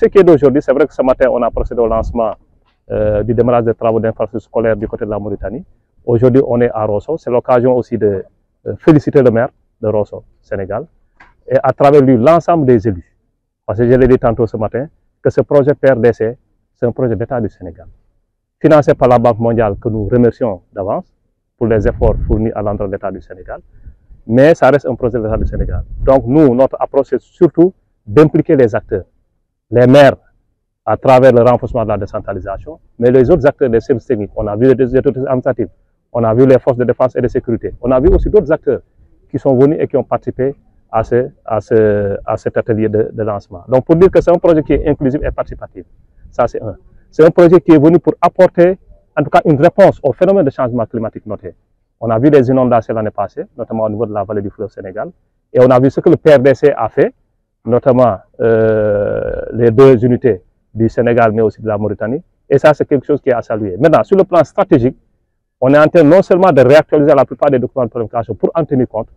Ce qui est d'aujourd'hui, c'est vrai que ce matin, on a procédé au lancement du démarrage des travaux d'infrastructure scolaire du côté de la Mauritanie. Aujourd'hui, on est à Rosso. C'est l'occasion aussi de féliciter le maire de Rosso, Sénégal, et à travers lui, l'ensemble des élus. Parce que je l'ai dit tantôt ce matin, que ce projet PRDC, c'est un projet d'État du Sénégal, financé par la Banque mondiale, que nous remercions d'avance pour les efforts fournis à l'endroit de l'État du Sénégal. Mais ça reste un projet de l'État du Sénégal. Donc nous, notre approche, c'est surtout d'impliquer les acteurs, les maires, à travers le renforcement de la décentralisation, mais les autres acteurs des services techniques. On a vu les autorités administratives, on a vu les forces de défense et de sécurité, on a vu aussi d'autres acteurs qui sont venus et qui ont participé à cet atelier de lancement. Donc pour dire que c'est un projet qui est inclusif et participatif, ça c'est un. C'est un projet qui est venu pour apporter en tout cas une réponse au phénomène de changement climatique noté. On a vu des inondations l'année passée, notamment au niveau de la vallée du fleuve Sénégal, et on a vu ce que le PRDC a fait, notamment les deux unités du Sénégal, mais aussi de la Mauritanie. Et ça, c'est quelque chose qui est à saluer. Maintenant, sur le plan stratégique, on est en train non seulement de réactualiser la plupart des documents de planification pour en tenir compte,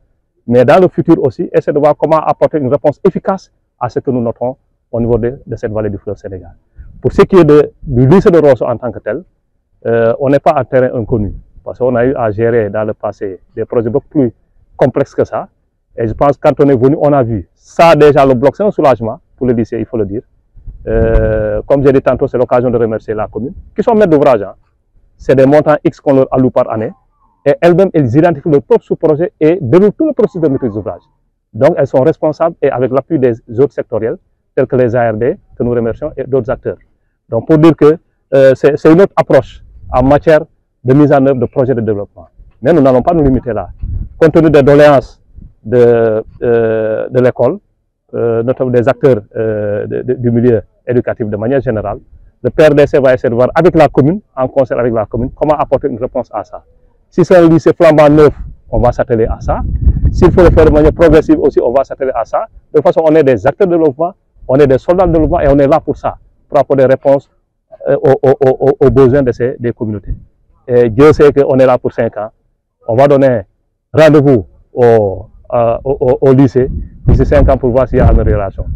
mais dans le futur aussi, essayer de voir comment apporter une réponse efficace à ce que nous notons au niveau de cette vallée du fleuve Sénégal. Pour ce qui est du lycée de Rosso en tant que tel, on n'est pas en terrain inconnu, parce qu'on a eu à gérer dans le passé des projets beaucoup plus complexes que ça. Et je pense que quand on est venu, on a vu ça déjà, le bloc, c'est un soulagement pour le lycée, il faut le dire. Comme j'ai dit tantôt, c'est l'occasion de remercier la commune, qui sont maîtres d'ouvrage. Hein. C'est des montants X qu'on leur alloue par année. Et elles-mêmes, elles identifient leur propre sous-projet et déroulent tout le processus de maîtrise d'ouvrage. Donc, elles sont responsables et avec l'appui des autres sectoriels, tels que les ARD, que nous remercions, et d'autres acteurs. Donc, pour dire que c'est une autre approche en matière de mise en œuvre de projets de développement. Mais nous n'allons pas nous limiter là. Compte tenu des doléances de l'école, notamment des acteurs du milieu éducatif de manière générale, le PRDC va essayer de voir avec la commune, en concert avec la commune, comment apporter une réponse à ça. Si c'est un lycée flambant neuf, on va s'atteler à ça. S'il faut le faire de manière progressive aussi, on va s'atteler à ça. De toute façon, on est des acteurs de développement, on est des soldats de développement et on est là pour ça, pour apporter des réponses aux besoins des communautés. Et Dieu sait qu'on est là pour 5 ans. On va donner rendez-vous au lycée d'ici 5 ans pour voir s'il y a amélioration.